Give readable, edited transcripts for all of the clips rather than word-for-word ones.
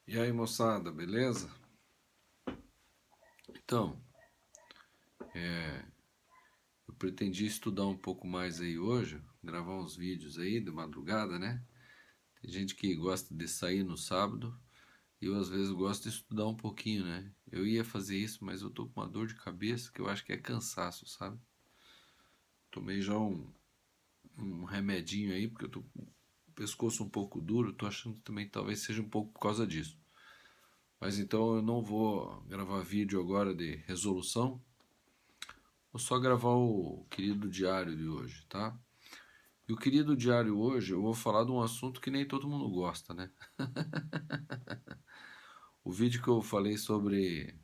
E aí, moçada, beleza? Então, eu pretendi estudar um pouco mais aí hoje, gravar uns vídeos aí de madrugada, né? Tem gente que gosta de sair no sábado e eu às vezes gosto de estudar um pouquinho, né? Eu ia fazer isso, mas eu tô com uma dor de cabeça que eu acho que é cansaço, sabe? Tomei já um remedinho aí porque eu tô com o pescoço um pouco duro, tô achando que também talvez seja um pouco por causa disso. Mas então eu não vou gravar vídeo agora de resolução. Vou só gravar o querido diário de hoje, tá? E o querido diário hoje eu vou falar de um assunto que nem todo mundo gosta, né? O vídeo que eu falei sobre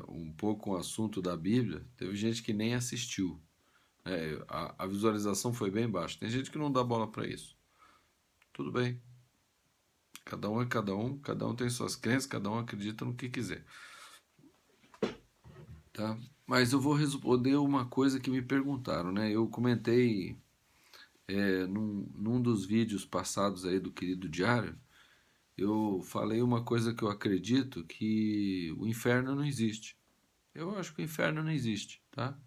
um pouco o assunto da Bíblia, teve gente que nem assistiu. A visualização foi bem baixa. Tem gente que não dá bola para isso. Tudo bem. Cada um é cada um tem suas crenças, cada um acredita no que quiser, tá? Mas eu vou responder uma coisa que me perguntaram, né? Eu comentei num dos vídeos passados aí do querido diário. Eu falei uma coisa que eu acredito, que o inferno não existe. Eu acho que o inferno não existe, tá?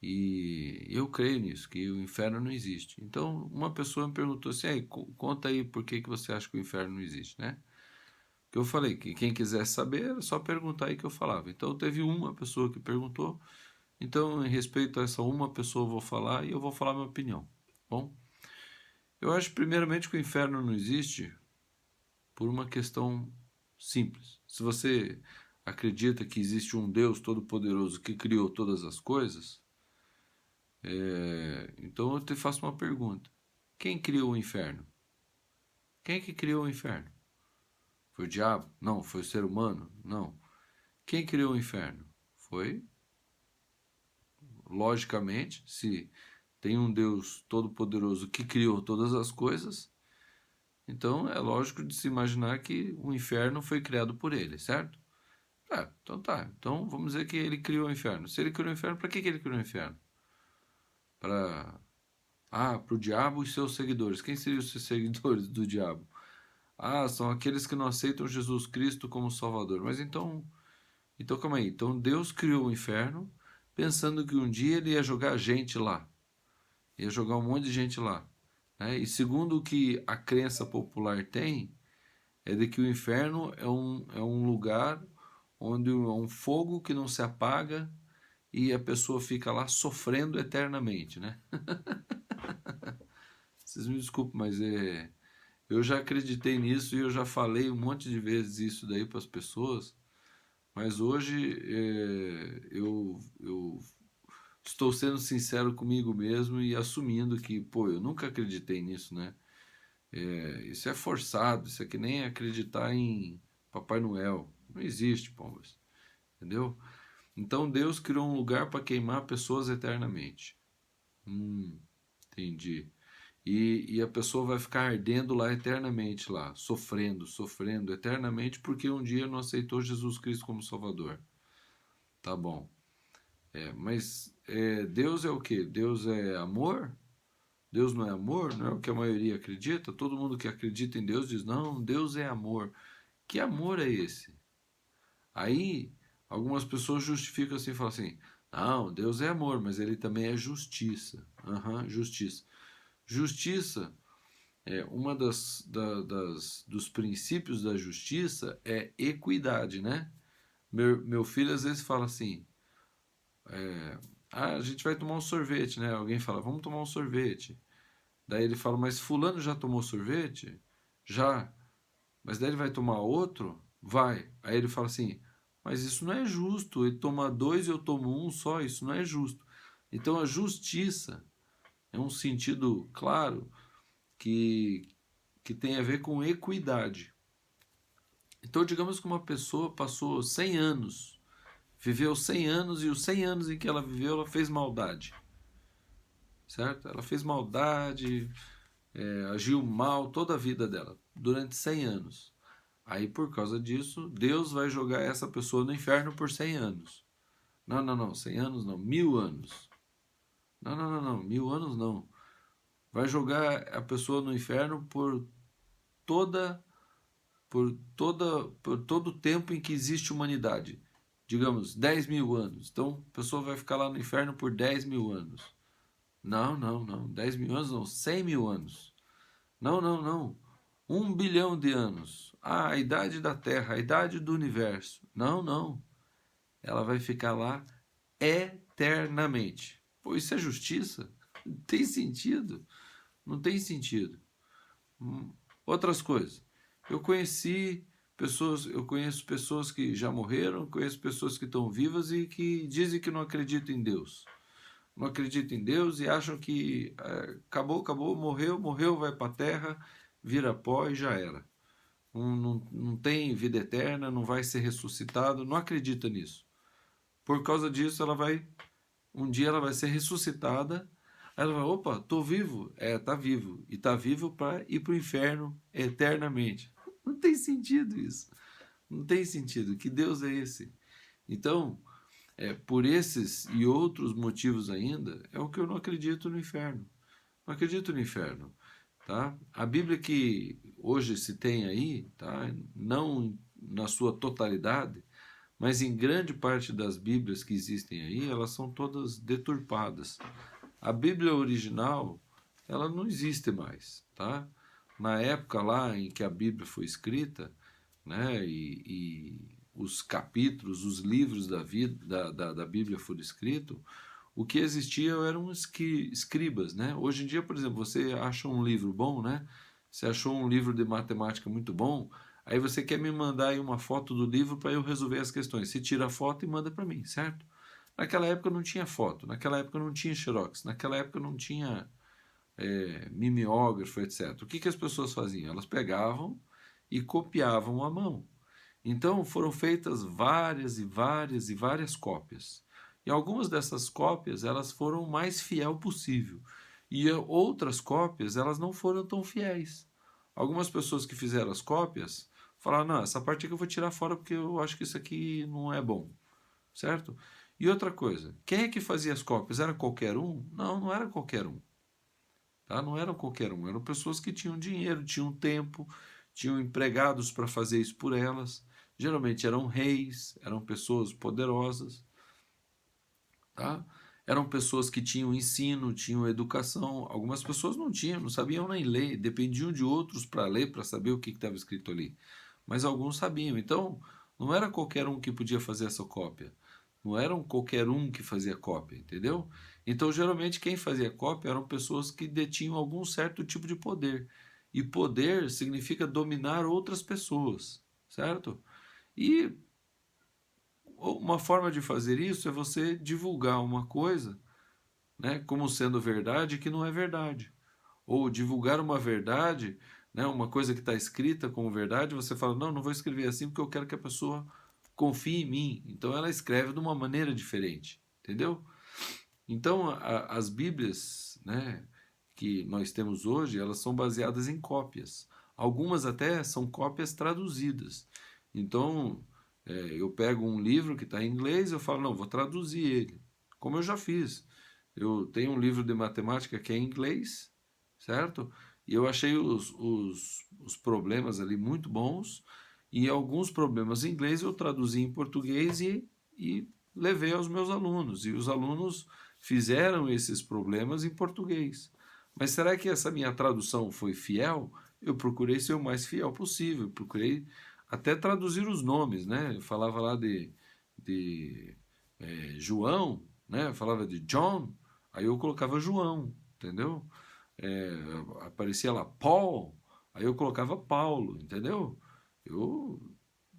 E eu creio nisso, que o inferno não existe. Então, uma pessoa me perguntou assim, aí, conta aí por que você acha que o inferno não existe, né? Que eu falei que quem quisesse saber era só perguntar aí que eu falava. Então, teve uma pessoa que perguntou, então, em respeito a essa uma pessoa, eu vou falar e eu vou falar minha opinião. Bom, eu acho primeiramente que o inferno não existe por uma questão simples. Se você acredita que existe um Deus todo-poderoso que criou todas as coisas, então eu te faço uma pergunta: quem criou o inferno? Quem é que criou o inferno? Foi o diabo? Não. Foi o ser humano? Não. Quem criou o inferno? Foi, logicamente, se tem um Deus todo-poderoso que criou todas as coisas, então é lógico de se imaginar que o inferno foi criado por ele, certo? Então tá. Então vamos dizer que ele criou o inferno. Se ele criou o inferno, para que ele criou o inferno? Para para o diabo e seus seguidores. Quem seriam os seguidores do diabo? Ah, são aqueles que não aceitam Jesus Cristo como Salvador. Mas então calma aí. Então Deus criou o inferno pensando que um dia ele ia jogar gente lá. Ia jogar um monte de gente lá. Né? E segundo o que a crença popular tem, é de que o inferno é um lugar onde é um fogo que não se apaga e a pessoa fica lá sofrendo eternamente, né? Vocês me desculpem, mas eu já acreditei nisso e eu já falei um monte de vezes isso daí para as pessoas, mas hoje eu estou sendo sincero comigo mesmo e assumindo que, pô, eu nunca acreditei nisso, né? Isso é forçado, isso é que nem acreditar em Papai Noel. Não existe, pombas, entendeu? Então Deus criou um lugar para queimar pessoas eternamente. Entendi. E a pessoa vai ficar ardendo lá eternamente, lá, sofrendo, sofrendo eternamente, porque um dia não aceitou Jesus Cristo como Salvador. Tá bom. Mas Deus é o quê? Deus é amor? Deus não é amor? Não é o que a maioria acredita? Todo mundo que acredita em Deus diz, não, Deus é amor. Que amor é esse? Aí, algumas pessoas justificam assim, falam assim, não, Deus é amor, mas ele também é justiça. Aham, justiça. Justiça uma dos princípios da justiça é equidade, né? Meu filho às vezes fala assim, a gente vai tomar um sorvete, né? Alguém fala, vamos tomar um sorvete. Daí ele fala, mas fulano já tomou sorvete? Já. Mas daí ele vai tomar outro? Vai. Aí ele fala assim, mas isso não é justo. Ele toma dois e eu tomo um só, isso não é justo. Então a justiça é um sentido claro que, que tem a ver com equidade. Então, digamos que uma pessoa passou 100 anos, viveu 100 anos e os 100 anos em que ela viveu, ela fez maldade, certo? Ela fez maldade, agiu mal toda a vida dela, durante 100 anos. Aí, por causa disso, Deus vai jogar essa pessoa no inferno por 100 anos. Não, não, não, 100 anos não, 1000 anos. Não, não, não, não, 1000 anos não. Vai jogar a pessoa no inferno toda por todo o tempo em que existe humanidade. Digamos, 10 mil anos. Então, a pessoa vai ficar lá no inferno por 10 mil anos. Não, não, não. 10 mil anos não, 100 mil anos. Não, não, não. 1 bilhão de anos. Ah, a idade da Terra, a idade do universo. Não, não. Ela vai ficar lá eternamente. Pô, isso é justiça? Não tem sentido. Não tem sentido. Outras coisas. Eu conheço pessoas que já morreram, conheço pessoas que estão vivas e que dizem que não acreditam em Deus. Não acreditam em Deus e acham que acabou, acabou, morreu, morreu, vai para a terra, vira pó e já era. Não tem vida eterna, não vai ser ressuscitado, não acredita nisso. Por causa disso, um dia ela vai ser ressuscitada. Aí ela vai, opa, tô vivo. É, tá vivo. E tá vivo para ir pro inferno eternamente. Não tem sentido isso. Não tem sentido. Que Deus é esse? Então, por esses e outros motivos ainda, é o que eu não acredito no inferno. Não acredito no inferno. Tá? A Bíblia que hoje se tem aí, tá? Não na sua totalidade, mas em grande parte das Bíblias que existem aí, elas são todas deturpadas. A Bíblia original, ela não existe mais, tá? Na época lá em que a Bíblia foi escrita, né, e os capítulos, os livros da Bíblia foram escritos, o que existia eram escribas, né? Hoje em dia, por exemplo, você acha um livro bom, né? Você achou um livro de matemática muito bom, aí você quer me mandar aí uma foto do livro para eu resolver as questões. Você tira a foto e manda para mim, certo? Naquela época não tinha foto, naquela época não tinha xerox, naquela época não tinha mimeógrafo, etc. O que, que as pessoas faziam? Elas pegavam e copiavam à mão. Então foram feitas várias e várias e várias cópias. E algumas dessas cópias elas foram o mais fiel possível. E outras cópias elas não foram tão fiéis. Algumas pessoas que fizeram as cópias falaram, não, essa parte aqui eu vou tirar fora porque eu acho que isso aqui não é bom. Certo? E outra coisa, quem é que fazia as cópias? Era qualquer um? Não, não era qualquer um. Tá? Não eram qualquer um, eram pessoas que tinham dinheiro, tinham tempo, tinham empregados para fazer isso por elas. Geralmente eram reis, eram pessoas poderosas, tá? Eram pessoas que tinham ensino, tinham educação. Algumas pessoas não tinham, não sabiam nem ler, dependiam de outros para ler, para saber o que estava escrito ali. Mas alguns sabiam. Então, não era qualquer um que podia fazer essa cópia. Não era qualquer um que fazia cópia, entendeu? Então, geralmente, quem fazia cópia eram pessoas que detinham algum certo tipo de poder. E poder significa dominar outras pessoas, certo? E uma forma de fazer isso é você divulgar uma coisa, né, como sendo verdade que não é verdade. Ou divulgar uma verdade, né, uma coisa que está escrita como verdade, você fala, não, não vou escrever assim porque eu quero que a pessoa confie em mim. Então ela escreve de uma maneira diferente, entendeu? Então as Bíblias, né, que nós temos hoje, elas são baseadas em cópias. Algumas até são cópias traduzidas. Então eu pego um livro que está em inglês, eu falo, não, vou traduzir ele. Como eu já fiz. Eu tenho um livro de matemática que é em inglês, certo? E eu achei os problemas ali muito bons, e alguns problemas em inglês eu traduzi em português e levei aos meus alunos. E os alunos fizeram esses problemas em português. Mas será que essa minha tradução foi fiel? Eu procurei ser o mais fiel possível, procurei até traduzir os nomes, né? Eu falava lá de João, né? Eu falava de John, aí eu colocava João, entendeu? É, aparecia lá Paul, aí eu colocava Paulo, entendeu? Eu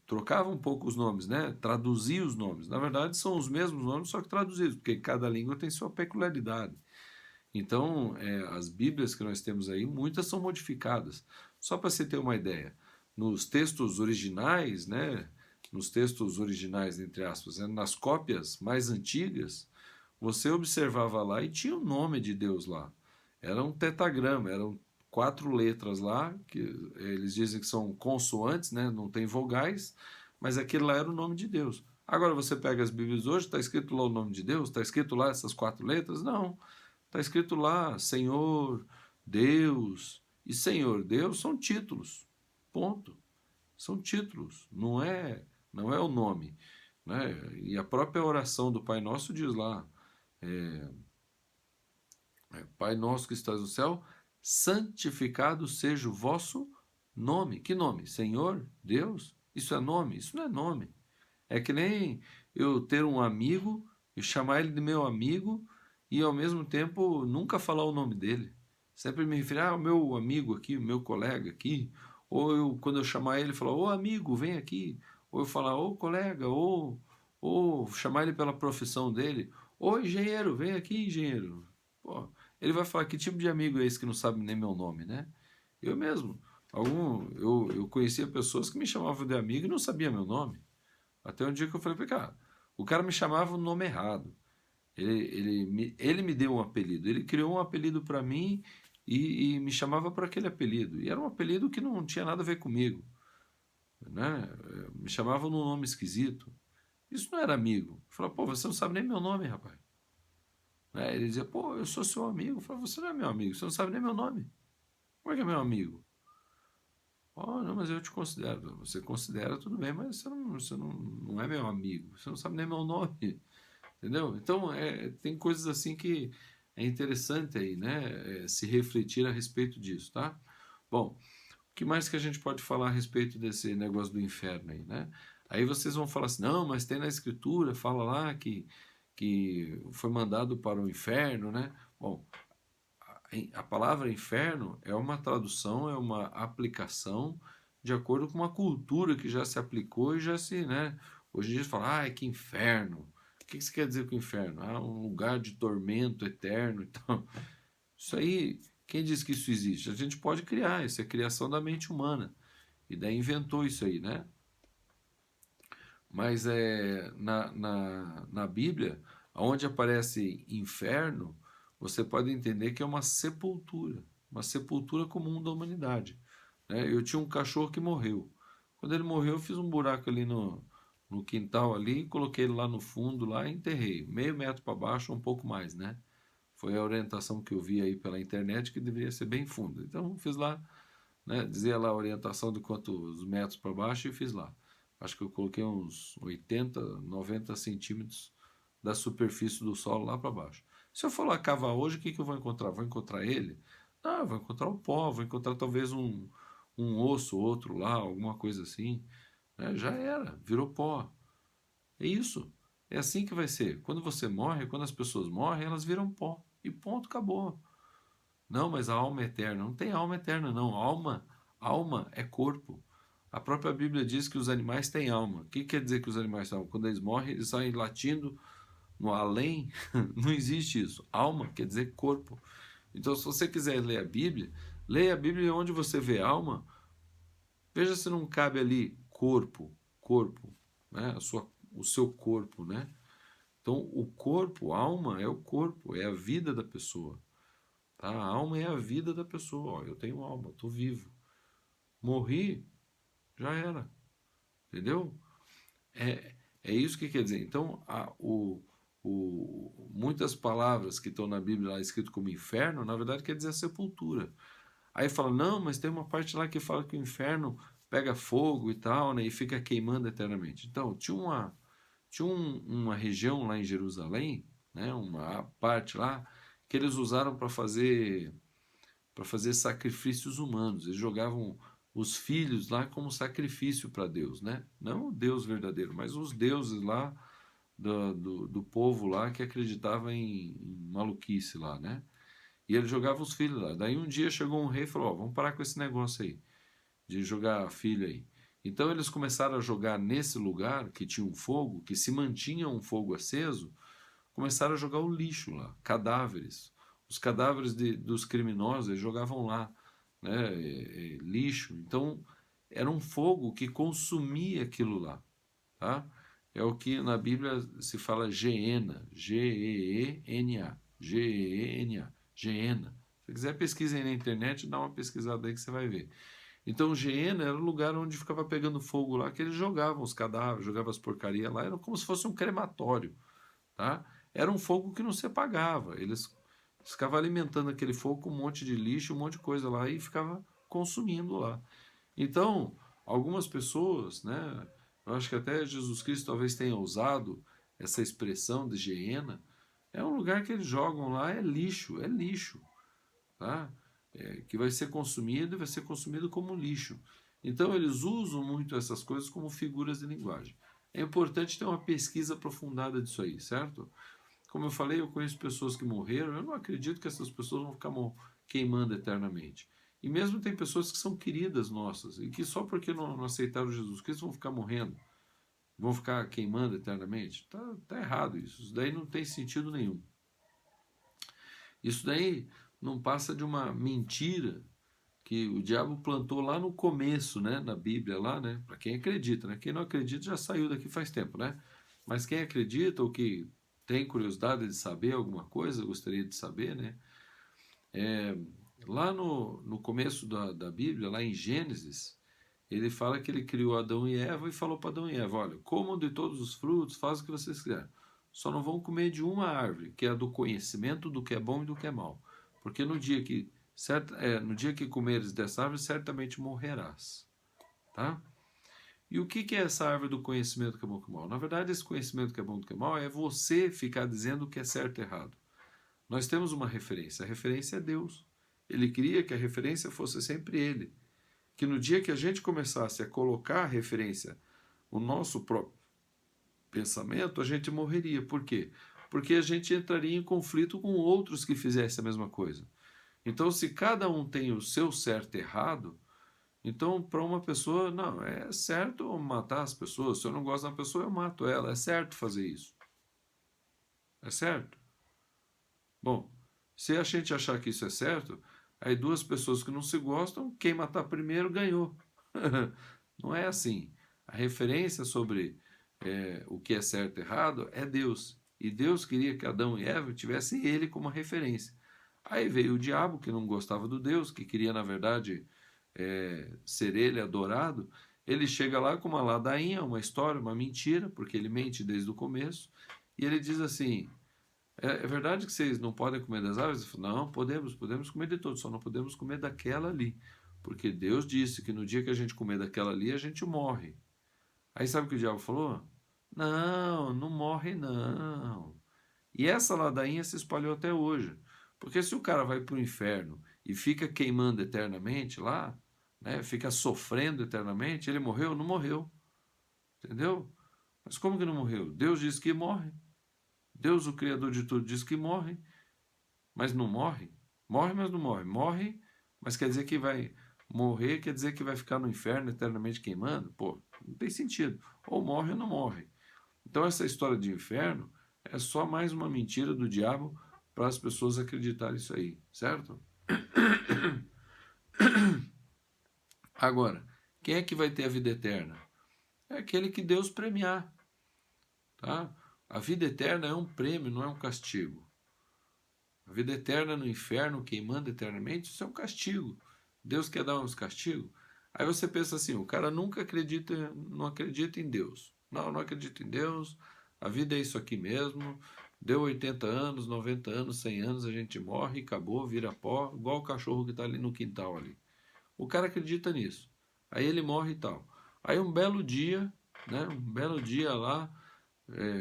trocava um pouco os nomes, né? Traduzia os nomes. Na verdade, são os mesmos nomes, só que traduzidos, porque cada língua tem sua peculiaridade. Então, as Bíblias que nós temos aí, muitas são modificadas. Só para você ter uma ideia, nos textos originais, né? Nos textos originais, entre aspas, né, nas cópias mais antigas, você observava lá e tinha o nome de Deus lá. Era um tetagrama, eram 4 letras lá, que eles dizem que são consoantes, né? Não tem vogais, mas aquele lá era o nome de Deus. Agora você pega as Bíblias hoje, está escrito lá o nome de Deus? Está escrito lá essas 4 letras? Não. Está escrito lá Senhor, Deus. E Senhor, Deus são títulos. Ponto. São títulos, não é o nome, né? E a própria oração do Pai Nosso diz lá, Pai Nosso que estás no céu, santificado seja o vosso nome. Que nome? Senhor? Deus? Isso é nome? Isso não é nome. É que nem eu ter um amigo e chamar ele de meu amigo e ao mesmo tempo nunca falar o nome dele. Sempre me referir ao meu amigo aqui, o meu colega aqui. Ou eu, quando eu chamar ele, falar, ô amigo, vem aqui. Ou eu falar, ô colega, ou chamar ele pela profissão dele. Ô engenheiro, vem aqui, engenheiro. Pô, ele vai falar, que tipo de amigo é esse que não sabe nem meu nome, né? Eu mesmo. Eu conhecia pessoas que me chamavam de amigo e não sabia meu nome. Até um dia que eu falei para cara, o cara me chamava o nome errado. Ele me deu um apelido. Ele criou um apelido para mim e me chamava por aquele apelido. E era um apelido que não tinha nada a ver comigo, né? Me chamava num nome esquisito. Isso não era amigo. Eu falei, pô, você não sabe nem meu nome, rapaz. Né? Ele dizia, pô, eu sou seu amigo. Eu falei, você não é meu amigo, você não sabe nem meu nome. Como é que é meu amigo? Oh, não, mas eu te considero. Você considera, tudo bem, mas não é meu amigo. Você não sabe nem meu nome. Entendeu? Então, tem coisas assim que é interessante aí, né? Se refletir a respeito disso, tá? Bom, o que mais que a gente pode falar a respeito desse negócio do inferno aí, né? Aí vocês vão falar assim, não, mas tem na Escritura, fala lá que foi mandado para o inferno, né? Bom, a palavra inferno é uma tradução, é uma aplicação de acordo com uma cultura que já se aplicou e já se, né? Hoje em dia fala, que inferno. O que isso quer dizer com inferno? Ah, um lugar de tormento eterno. Então, isso aí, quem diz que isso existe? A gente pode criar, isso é criação da mente humana. E daí inventou isso aí, né? Mas na Bíblia, onde aparece inferno, você pode entender que é uma sepultura comum da humanidade. Né? Eu tinha um cachorro que morreu. Quando ele morreu, eu fiz um buraco ali no quintal ali, coloquei ele lá no fundo lá e enterrei, meio metro para baixo, um pouco mais, né? Foi a orientação que eu vi aí pela internet que deveria ser bem fundo. Então fiz lá, né? Dizia lá a orientação de quantos metros para baixo e fiz lá. Acho que eu coloquei uns 80, 90 centímetros da superfície do solo lá para baixo. Se eu for lá cavar hoje, o que eu vou encontrar? Vou encontrar ele? Não, eu vou encontrar o pó, vou encontrar talvez um osso, outro lá, alguma coisa assim. Né? Já era, virou pó. É isso. É assim que vai ser. Quando você morre, quando as pessoas morrem, elas viram pó. E ponto, acabou. Não, mas a alma é eterna. Não tem alma eterna, não. Alma é corpo. A própria Bíblia diz que os animais têm alma. O que quer dizer que os animais têm alma? Quando eles morrem, eles saem latindo no além. Não existe isso. Alma quer dizer corpo. Então, se você quiser ler a Bíblia, leia a Bíblia onde você vê alma. Veja se não cabe ali corpo, né? O seu corpo, né? Então, o corpo, a alma é o corpo, é a vida da pessoa. Tá? A alma é a vida da pessoa. Ó, eu tenho alma, estou vivo. Morri, já era. Entendeu? É isso que quer dizer. Então, muitas palavras que estão na Bíblia lá escrito como inferno, na verdade quer dizer sepultura. Aí fala, não, mas tem uma parte lá que fala que o inferno pega fogo e tal, né, e fica queimando eternamente. Então, uma região lá em Jerusalém, né, uma parte lá, que eles usaram para fazer sacrifícios humanos. Eles jogavam os filhos lá como sacrifício para Deus, né? Não o Deus verdadeiro, mas os deuses lá do povo lá que acreditava em maluquice lá, né? E ele jogava os filhos lá. Daí um dia chegou um rei e falou: ó, vamos parar com esse negócio aí, de jogar filho aí. Então eles começaram a jogar nesse lugar que tinha um fogo, que se mantinha um fogo aceso, começaram a jogar o lixo lá, cadáveres. Os cadáveres dos criminosos eles jogavam lá, né, lixo. Então era um fogo que consumia aquilo lá, tá? É o que na Bíblia se fala Geena, Geena, Geena, Geena. Se você quiser pesquisa aí na internet, dá uma pesquisada aí que você vai ver. Então Geena era o lugar onde ficava pegando fogo lá, que eles jogavam os cadáveres, jogavam as porcarias lá, era como se fosse um crematório, tá? Era um fogo que não se apagava. Eles ficavam alimentando aquele fogo com um monte de lixo, um monte de coisa lá e ficava consumindo lá. Então, Algumas pessoas, né, eu acho que até Jesus Cristo talvez tenha usado essa expressão de Geena, é um lugar que eles jogam lá, é lixo, tá? Que vai ser consumido e vai ser consumido como lixo. Então eles usam muito essas coisas como figuras de linguagem. É importante ter uma pesquisa aprofundada disso aí, certo? Como eu falei, eu conheço pessoas que morreram, eu não acredito que essas pessoas vão ficar queimando eternamente. E mesmo tem pessoas que são queridas nossas, e que só porque não aceitaram Jesus Cristo vão ficar morrendo, vão ficar queimando eternamente. Tá errado isso. Isso daí não tem sentido nenhum. Isso daí não passa de uma mentira que o diabo plantou lá no começo, né, na Bíblia lá, né, para quem acredita, né? Quem não acredita já saiu daqui faz tempo, né? Mas quem acredita ou que tem curiosidade de saber alguma coisa, gostaria de saber, né? Lá no começo da Bíblia, lá em Gênesis, ele fala que ele criou Adão e Eva e falou para Adão e Eva: olha, comam de todos os frutos, faz o que vocês quiserem. Só não vão comer de uma árvore, que é a do conhecimento do que é bom e do que é mal. Porque no dia que comeres dessa árvore, certamente morrerás. Tá? E o que é essa árvore do conhecimento do que é bom e do que é mal? Na verdade, esse conhecimento do que é bom e do que é mal é você ficar dizendo o que é certo e errado. Nós temos uma referência. A referência é Deus. Ele queria que a referência fosse sempre Ele. Que no dia que a gente começasse a colocar a referência, o nosso próprio pensamento, a gente morreria. Por quê? Porque a gente entraria em conflito com outros que fizessem a mesma coisa. Então, se cada um tem o seu certo e errado, então para uma pessoa, não, é certo matar as pessoas. Se eu não gosto da pessoa, eu mato ela. É certo fazer isso. É certo? Bom, se a gente achar que isso é certo, aí duas pessoas que não se gostam, quem matar primeiro ganhou. Não é assim. A referência sobre o que é certo e errado é Deus. E Deus queria que Adão e Eva tivessem ele como referência. Aí veio o diabo, que não gostava do Deus, que queria, na verdade, ser ele adorado. Ele chega lá com uma ladainha, uma história, uma mentira, porque ele mente desde o começo, e ele diz assim: é verdade que vocês não podem comer das árvores? Eu falo, não, podemos comer de todos, só não podemos comer daquela ali. Porque Deus disse que no dia que a gente comer daquela ali, a gente morre. Aí sabe o que o diabo falou? Não, não morre não. E essa ladainha se espalhou até hoje. Porque se o cara vai para o inferno e fica queimando eternamente lá, né, fica sofrendo eternamente, ele morreu? Não morreu. Entendeu? Mas como que não morreu? Deus disse que morre. Deus, o Criador de tudo, diz que morre, mas não morre. Morre, mas não morre. Morre, mas quer dizer que vai morrer, quer dizer que vai ficar no inferno eternamente queimando? Pô, não tem sentido. Ou morre ou não morre. Então essa história de inferno é só mais uma mentira do diabo para as pessoas acreditarem isso aí, certo? Agora, quem é que vai ter a vida eterna? É aquele que Deus premiar, tá? A vida eterna é um prêmio, não é um castigo. A vida eterna no inferno, queimando eternamente, isso é um castigo. Deus quer dar uns castigos. Aí você pensa assim, o cara nunca acredita, não acredita em Deus. Não acredito em Deus, a vida é isso aqui mesmo, deu 80 anos, 90 anos, 100 anos, a gente morre, acabou, vira pó, igual o cachorro que está ali no quintal ali. O cara acredita nisso. Aí ele morre e tal. Aí um belo dia, né, um belo dia lá,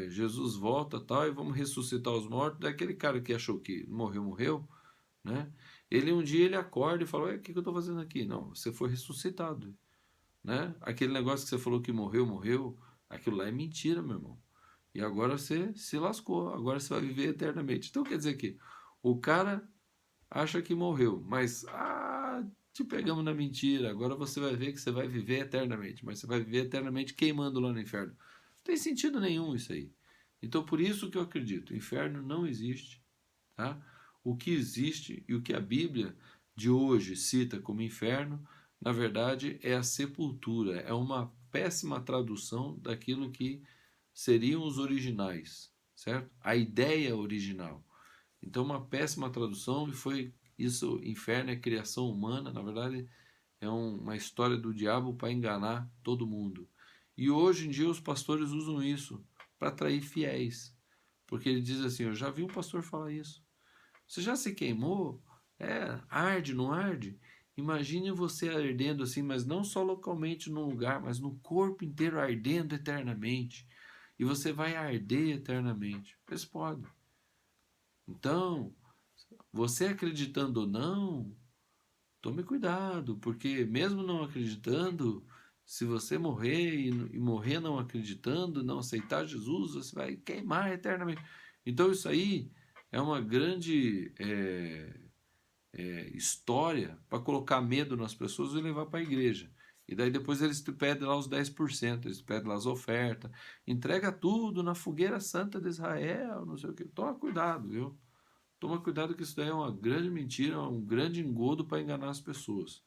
Jesus volta tal, e vamos ressuscitar os mortos. Daquele cara que achou que morreu, né? Ele um dia ele acorda e fala: o que eu estou fazendo aqui? Não, você foi ressuscitado, né? Aquele negócio que você falou que morreu, aquilo lá é mentira, meu irmão. E agora você se lascou, agora você vai viver eternamente. Então quer dizer que o cara acha que morreu, mas te pegamos na mentira, agora você vai ver que você vai viver eternamente, mas você vai viver eternamente queimando lá no inferno. Não tem sentido nenhum isso aí. Então por isso que eu acredito, o inferno não existe, tá? O que existe e o que a Bíblia de hoje cita como inferno, na verdade é a sepultura, é uma péssima tradução daquilo que seriam os originais, certo? A ideia original. Então, uma péssima tradução, e foi isso, inferno é criação humana, na verdade, é uma história do diabo para enganar todo mundo. E hoje em dia os pastores usam isso para atrair fiéis, porque ele diz assim: eu já vi um pastor falar isso. Você já se queimou? Arde, não arde? Imagine você ardendo assim, mas não só localmente num lugar, mas no corpo inteiro ardendo eternamente. E você vai arder eternamente. Mas pode. Então, você acreditando ou não, tome cuidado, porque mesmo não acreditando, se você morrer e morrer não acreditando, não aceitar Jesus, você vai queimar eternamente. Então isso aí é uma grande história para colocar medo nas pessoas e levar para a igreja. E daí depois eles te pedem lá os 10%, eles pedem lá as ofertas, entrega tudo na fogueira santa de Israel, não sei o que. Toma cuidado, viu? Toma cuidado que isso daí é uma grande mentira, um grande engodo para enganar as pessoas.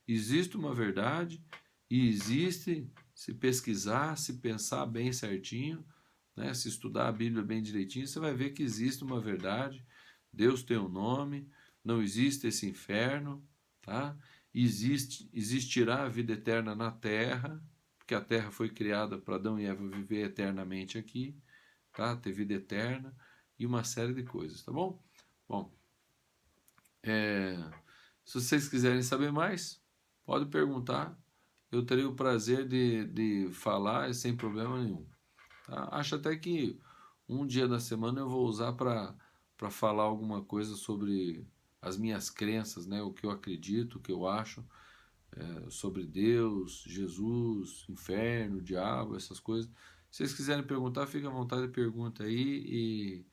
Existe uma verdade e existe, se pesquisar, se pensar bem certinho, né, se estudar a Bíblia bem direitinho, você vai ver que existe uma verdade. Deus tem um nome, não existe esse inferno, tá? Existirá a vida eterna na terra, porque a terra foi criada para Adão e Eva viver eternamente aqui, tá? Ter vida eterna e uma série de coisas, tá bom? Bom, é, se vocês quiserem saber mais, pode perguntar. Eu terei o prazer de falar sem problema nenhum. Tá? Acho até que um dia da semana eu vou usar para falar alguma coisa sobre as minhas crenças, né? O que eu acredito, o que eu acho sobre Deus, Jesus, inferno, diabo, essas coisas. Se vocês quiserem perguntar, fica à vontade, pergunta aí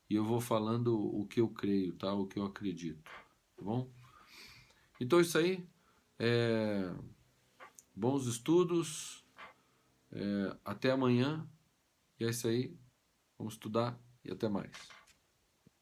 e eu vou falando o que eu creio, tá? O que eu acredito, tá bom? Então isso aí, bons estudos, até amanhã, e é isso aí, vamos estudar e até mais.